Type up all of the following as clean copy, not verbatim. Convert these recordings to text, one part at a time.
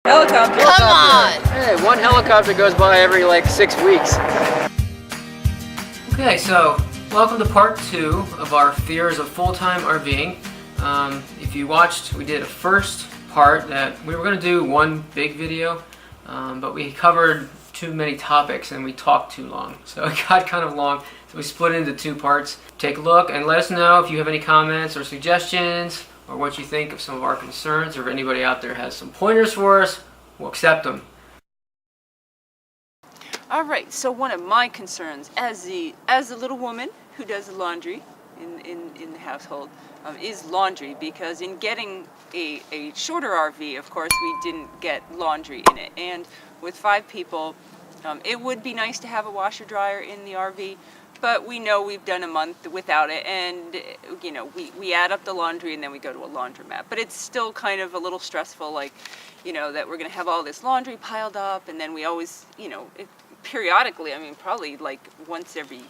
Helicopter. Come on! Hey, one helicopter goes by every like 6 weeks. Okay, so welcome to part 2 of our fears of full-time RVing. If you watched, we did a first part that we were going to do one big video, but we covered too many topics and we talked too long. So it got kind of long, so we split it into 2 parts. Take a look and let us know if you have any comments or suggestions, or what you think of some of our concerns, or if anybody out there has some pointers for us, we'll accept them. All right. So one of my concerns, as the little woman who does the laundry in the household, is laundry, because in getting a shorter RV, of course, we didn't get laundry in it, and with 5 people, it would be nice to have a washer dryer in the RV. But we know we've done a month without it, and you know, we add up the laundry and then we go to a laundromat. But it's still kind of a little stressful, like, you know, that we're going to have all this laundry piled up, and then we always, you know, periodically, I mean, probably like once every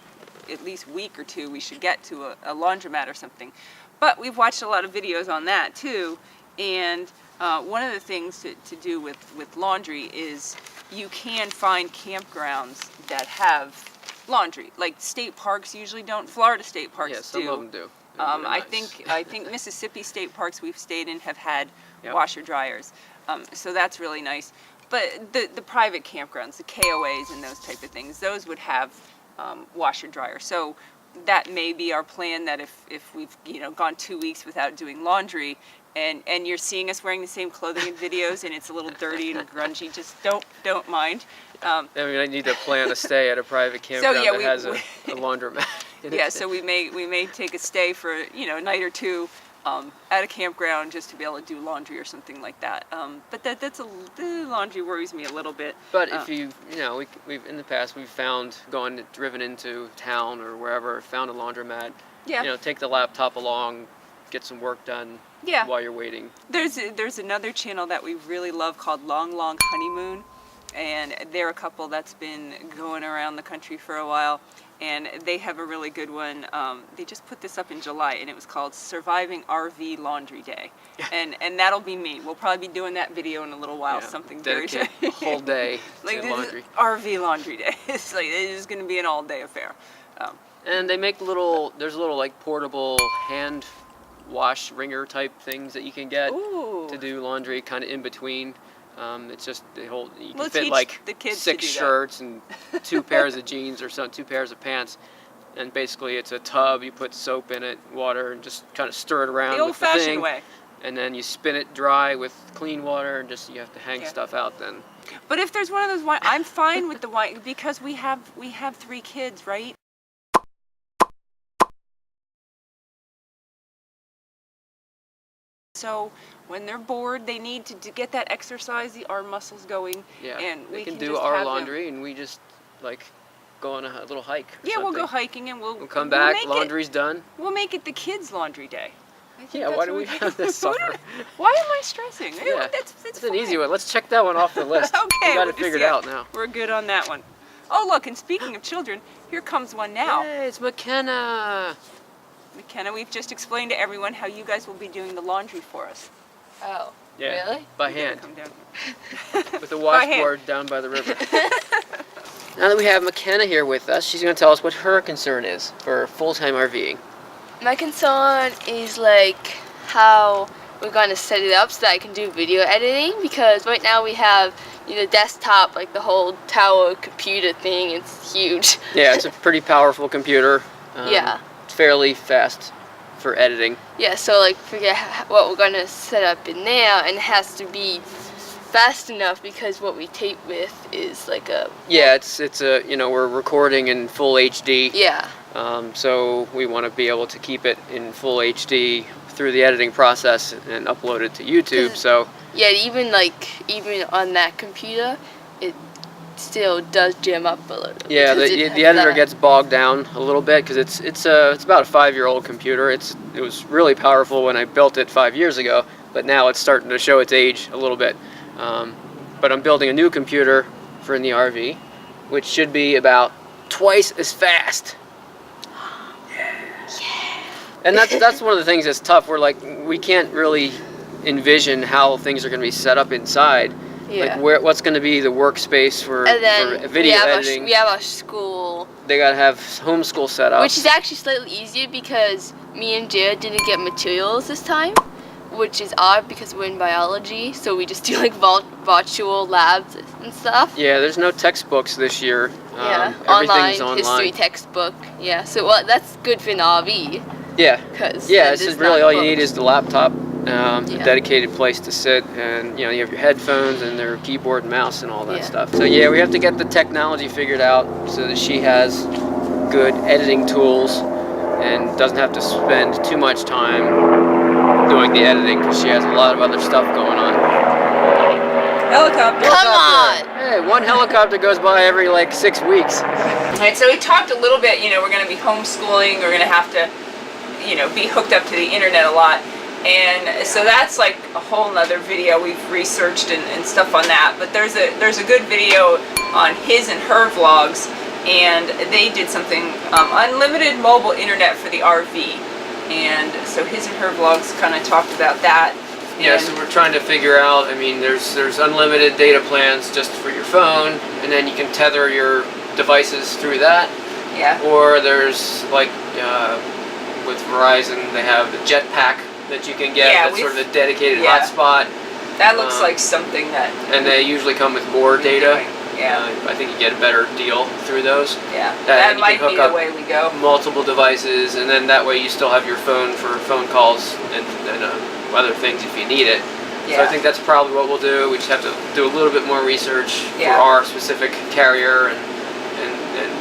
at least week or 2, we should get to a laundromat or something. But we've watched a lot of videos on that too, and one of the things to do with laundry is you can find campgrounds that have laundry. Like state parks usually don't. Florida state parks do. Yeah, some of them do. I think Mississippi state parks we've stayed in have had washer dryers. So that's really nice. But the private campgrounds, the KOAs and those type of things, those would have washer dryers. So that may be our plan, that if we've gone 2 weeks without doing laundry, and you're seeing us wearing the same clothing in videos and it's a little dirty and grungy, just don't mind. I mean, I need to plan a stay at a private campground that has a laundromat. Yeah, so we may take a stay for a night or 2 at a campground just to be able to do laundry or something like that. But the laundry worries me a little bit. But if we've in the past we've found driven into town or wherever, found a laundromat. Yeah. Take the laptop along, get some work done. Yeah. While you're waiting. There's another channel that we really love called Long Honeymoon, and they're a couple that's been going around the country for a while, and they have a really good one. They just put this up in July, and it was called Surviving RV Laundry Day, and that'll be me. We'll probably be doing that video in a little while. Something very a whole day like to laundry. RV Laundry Day. It's going to be an all-day affair. And they make there's little like portable hand wash wringer type things that you can get to do laundry kind of in between. It's just you can fit like the kids 6 shirts and 2 pairs of jeans or 2 pairs of pants, and basically it's a tub. You put soap in it, water, and just kind of stir it around the with the thing, old-fashioned way, and then you spin it dry with clean water, and you have to hang stuff out then. But if there's one of those I'm fine with the wine, because we have 3 kids, right? So when they're bored, they need to get that exercise, the arm muscles going. Yeah, and we can do our laundry, and we just like go on a little hike. Yeah, we'll go hiking, and we'll come back. Laundry's done. We'll make it the kids' laundry day. Yeah, why do we have this suffer? Why am I stressing? Yeah, that's an easy one. Let's check that one off the list. Okay, we got it figured out now. We're good on that one. Oh, look, and speaking of children, here comes one now. Hey, it's Makenna. Makenna, we've just explained to everyone how you guys will be doing the laundry for us. Oh, yeah, really? By hand. Come down here. With a washboard down by the river. Now that we have Makenna here with us, she's going to tell us what her concern is for full-time RVing. My concern is like how we're going to set it up so that I can do video editing, because right now we have desktop, like the whole tower computer thing. It's huge. Yeah, it's a pretty powerful computer. Yeah. Fairly fast for editing. Yeah, so like figure what we're gonna set up in there, and it has to be fast enough because what we tape with is like a it's a we're recording in full HD. Yeah. So we want to be able to keep it in full HD through the editing process and upload it to YouTube. So yeah, even on that computer, it still does jam up a little. Yeah, the editor gets bogged down a little bit because it's about a 5-year-old computer. It was really powerful when I built it 5 years ago, but now it's starting to show its age a little bit. But I'm building a new computer for in the RV, which should be about twice as fast. Yeah. And that's one of the things that's tough. We can't really envision how things are going to be set up inside. Yeah. Like what's going to be the workspace for video editing. We have our school. They got to have homeschool set up. Which is actually slightly easier because me and Jarod didn't get materials this time, which is odd because we're in biology, so we just do like virtual labs and stuff. Yeah, there's no textbooks this year. Yeah, everything's online history textbook. Yeah, so that's good for an RV. Yeah. Yeah, it's really all you need is the laptop, a Yeah. dedicated place to sit, and you have your headphones and their keyboard and mouse and all that stuff. So yeah, we have to get the technology figured out so that she has good editing tools and doesn't have to spend too much time doing the editing because she has a lot of other stuff going on. Helicopter. Come on! Hey, one helicopter goes by every like 6 weeks. Alright, so we talked a little bit, we're going to be homeschooling, we're going to have to, be hooked up to the internet a lot. And so that's like a whole nother video. We've researched and stuff on that. But there's a good video on his and her vlogs, and they did something, unlimited mobile internet for the RV. And so his and her vlogs kind of talked about that. Yeah, so we're trying to figure out, there's unlimited data plans just for your phone, and then you can tether your devices through that. Yeah. Or there's like, with Verizon, they have the jetpack that you can get, that's sort of a dedicated hotspot. That looks like something that... And they usually come with more data. Yeah. I think you get a better deal through those. Yeah, that might be the way we go. Multiple devices, and then that way you still have your phone for phone calls and other things if you need it. Yeah. So I think that's probably what we'll do. We just have to do a little bit more research for our specific carrier and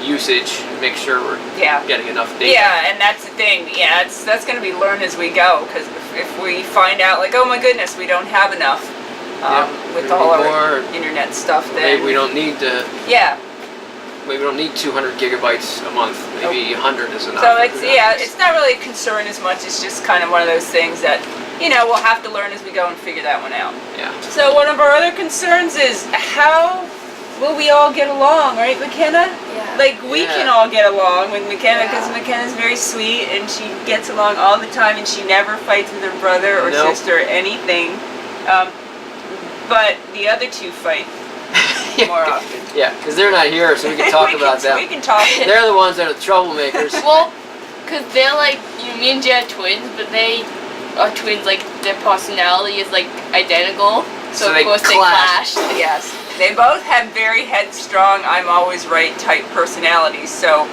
usage, make sure we're getting enough data. Yeah, and that's the thing. Yeah, that's going to be learned as we go, because if we find out, like, oh my goodness, we don't have enough with all our internet stuff, then maybe we don't need to. Yeah. Maybe we don't need 200 gigabytes a month. Maybe 100 is enough. So it's not really a concern as much. It's just kind of one of those things that we'll have to learn as we go and figure that one out. Yeah. So one of our other concerns is how will we all get along, right, Makenna? Yeah. Like, we can all get along with Makenna because Makenna's very sweet and she gets along all the time and she never fights with her brother or sister or anything. But the other two fight more often. Yeah, because they're not here, so we can talk about them. We can talk. They're the ones that are the troublemakers. Well, because they're like, me and Jay are twins, but they are twins, like, their personality is, like, identical. So of course they clash. Yes. They both have very headstrong, I'm always right type personalities, so.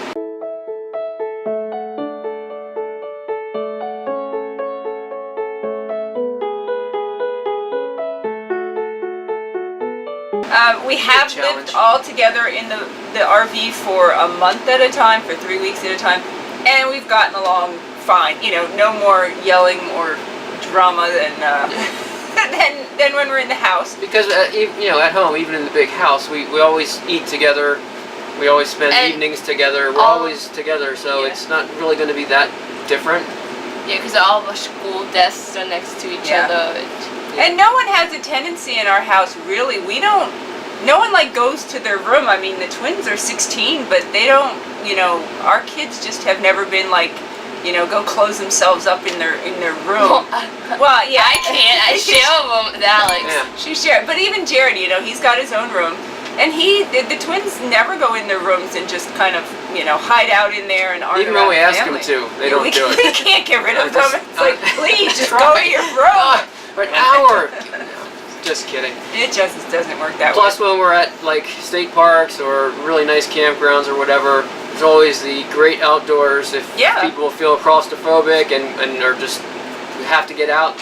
We have lived all together in the RV for a month at a time, for 3 weeks at a time, and we've gotten along fine. No more yelling or drama than when we're in the house. Because at home, even in the big house, we always eat together. We always spend evenings together. We're always together, so it's not really going to be that different. Yeah, because all of our school desks are next to each other. And no one has a tendency in our house, really. No one like goes to their room. I mean, the twins are 16, but they don't, our kids just have never been like, go close themselves up in their room. Well, yeah, I can't. I share a room with Alex. Yeah. She shared, but even Jarod, he's got his own room, and the twins never go in their rooms and just kind of, hide out in there and argue. Even when we ask them to, they don't do it. We can't get rid of them. It's like, please, just go to your room. For an hour. Just kidding. It just doesn't work that way. Plus, when we're at like state parks or really nice campgrounds or whatever, there's always the great outdoors. If people feel claustrophobic and are just have to get out,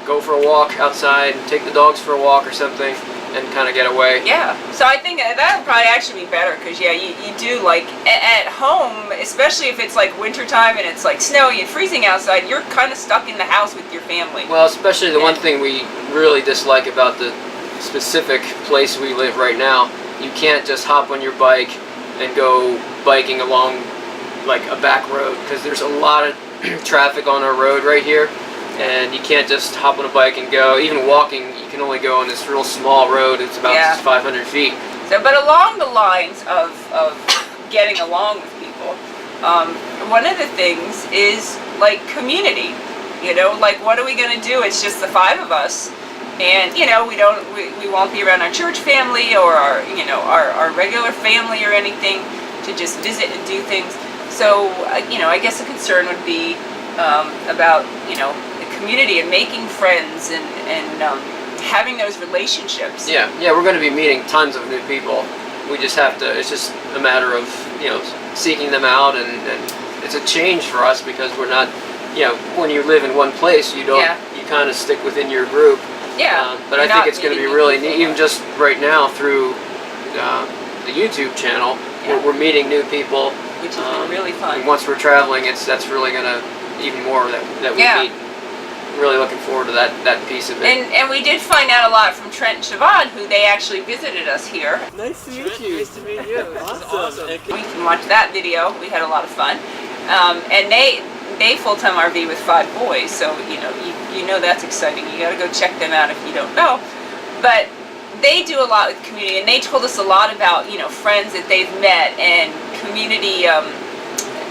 go for a walk outside, take the dogs for a walk or something, and kind of get away. Yeah. So I think that would probably actually be better because you do like at home, especially if it's like wintertime and it's like snowy and freezing outside, you're kind of stuck in the house with your family. Well, especially the one thing we really dislike about the specific place we live right now, you can't just hop on your bike and go biking along like a back road because there's a lot of traffic on our road right here. And you can't just hop on a bike and go. Even walking, you can only go on this real small road. It's about 500 feet. So, but along the lines of getting along with people, one of the things is like community. Like what are we going to do? It's just the 5 of us, And you know, we won't be around our church family or our, you know, our regular family or anything to just visit and do things. So you know, I guess a concern would be about, you know, the community and making friends and having those relationships. Yeah, we're going to be meeting tons of new people. We just have to, it's just a matter of, you know, seeking them out, and it's a change for us because we're not, you know, when you live in one place, you don't, you kind of stick within your group. Yeah. But I think it's going to be really neat, even just right now through the YouTube channel, we're meeting new people. Which is really fun. And once we're traveling, that's really going to, even more that we meet. Really looking forward to that piece of it. And we did find out a lot from Trent and Siobhan, who they actually visited us here. Nice to meet you. Nice to meet you. Awesome. We can watch that video. We had a lot of fun. And they full-time RV with 5 boys, so you know that's exciting. You got to go check them out if you don't know. But they do a lot with community, and they told us a lot about, you know, friends that they've met and community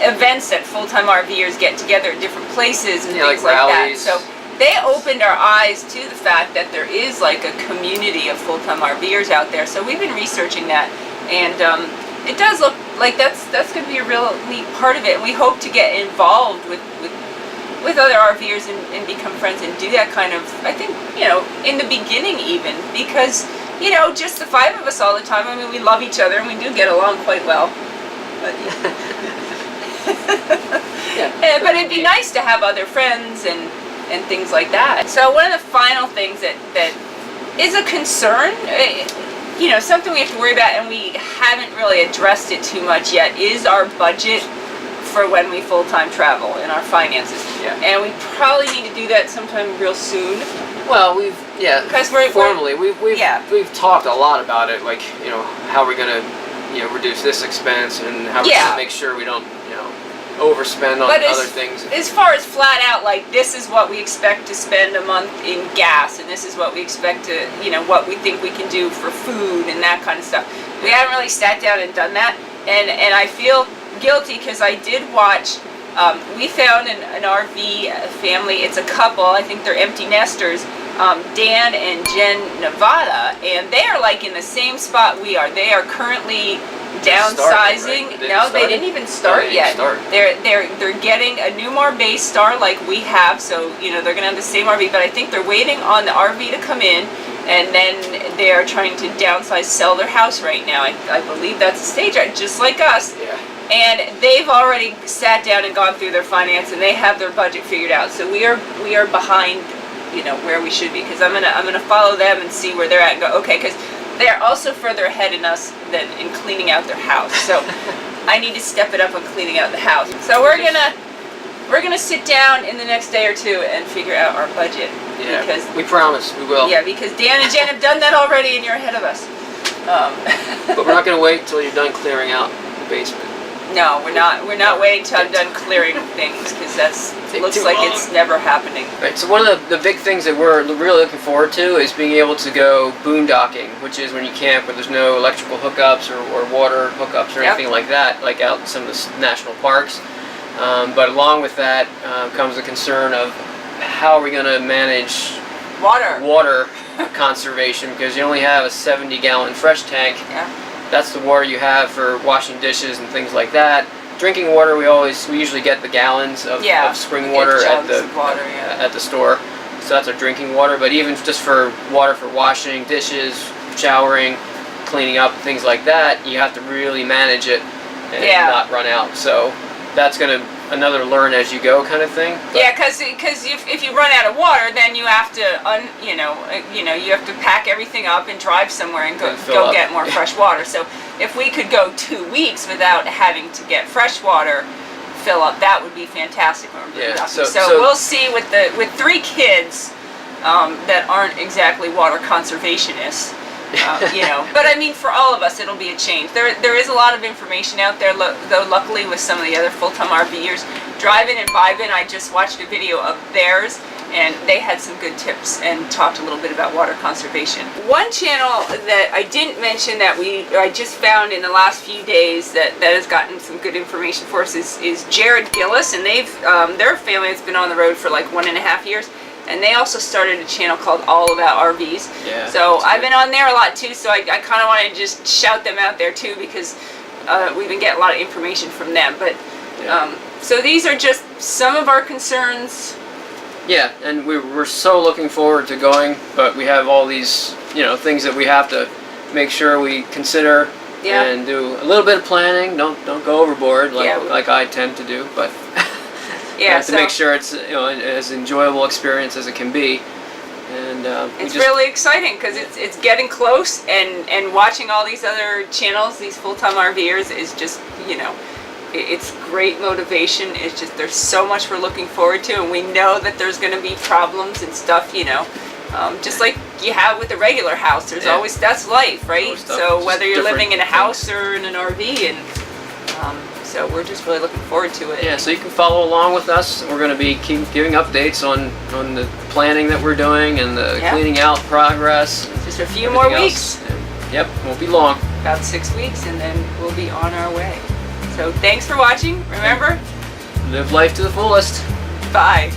events that full-time RVers get together at different places and things like that. So they opened our eyes to the fact that there is like a community of full-time RVers out there. So we've been researching that, and it does look like that's going to be a real neat part of it. And we hope to get involved with other RVers and become friends and do that kind of, I think, you know, in the beginning even, because, you know, just the 5 of us all the time, I mean, we love each other and we do get along quite well. But, but it'd be nice to have other friends and things like that. So one of the final things that is a concern, you know, something we have to worry about, and we haven't really addressed it too much yet, is our budget for when we full-time travel and our finances. And we probably need to do that sometime real soon. Well, we've formally we've talked a lot about it, like, you know, how we're gonna, you know, reduce this expense and how we're gonna make sure we don't, you know, overspend on other things. As far as flat out, like, this is what we expect to spend a month in gas, and this is what we expect to, you know, what we think we can do for food and that kind of stuff. We haven't really sat down and done that, and I feel guilty because I did watch. We found an RV family. It's a couple. I think they're empty nesters. Dan and Jen Nevada, and they are like in the same spot we are. They are currently downsizing. They didn't even start yet. They're getting a new base star like we have, so you know they're gonna have the same RV, but I think they're waiting on the RV to come in, and then they are trying to downsize, sell their house right now. I believe that's the stage, just like us. And they've already sat down and gone through their finance, and they have their budget figured out. So we are behind, you know, where we should be, because I'm gonna follow them and see where they're at and go, okay, because they're also further ahead in us than in cleaning out their house. So I need to step it up on cleaning out the house. So we're gonna sit down in the next day or two and figure out our budget. Yeah, because we promise we will. Yeah, because Dan and Jen have done that already, and you're ahead of us. But we're not gonna wait until you're done clearing out the basement. No, we're not waiting till I'm done clearing things, because it looks like it's never happening. Right, so one of the big things that we're really looking forward to is being able to go boondocking, which is when you camp where there's no electrical hookups or water hookups or anything like that, like out in some of the national parks. But along with that comes the concern of how are we going to manage water conservation, because you only have a 70-gallon fresh tank. That's the water you have for washing dishes and things like that. Drinking water, we usually get the gallons of spring water at the store. So that's our drinking water. But even just for water for washing dishes, showering, cleaning up, things like that, you have to really manage it and not run out. So that's gonna another learn as you go kind of thing. Yeah, because if you run out of water, then you have to you have to pack everything up and drive somewhere and go get more fresh water. So if we could go 2 weeks without having to get fresh water fill up, that would be fantastic. So we'll see with 3 kids that aren't exactly water conservationists. You know, but I mean, for all of us, it'll be a change. There is a lot of information out there, though. Luckily, with some of the other full-time RVers, Driving and Vibin', I just watched a video of theirs, and they had some good tips and talked a little bit about water conservation. One channel that I didn't mention that I just found in the last few days that has gotten some good information for us is Jarod Gillis, and their family has been on the road for like 1.5 years. and they also started a channel called All About RVs. Yeah, So that's I've good. been on there a lot too, so I kind of want to just shout them out there too, because we've been getting a lot of information from them. But Yeah. so these are just some of our concerns. Yeah, and we're so looking forward to going, but we have all these, you know, things that we have to make sure we consider Yeah. and do a little bit of planning. Don't go overboard like Yeah. like I tend to do, but Yeah, to so make sure it's, you know, as enjoyable experience as it can be. And we it's just, really exciting because it's getting close, and watching all these other channels, these full-time RVers, is just, you know, it's great motivation. It's just, there's so much we're looking forward to, and we know that there's going to be problems and stuff, you know, just like you have with a regular house. There's Yeah. always, that's life, right? Always stuff, So just whether you're different living in a things. house or in an RV, and so we're just really looking forward to it. yeah, so you can follow along with us. We're going to be keep giving updates on the planning that we're doing and the Yeah. cleaning out progress. and Just a few more everything weeks. else. And, yep, won't be long. About 6 weeks, and then we'll be on our way. So thanks for watching. Remember, Live life to the fullest. bye.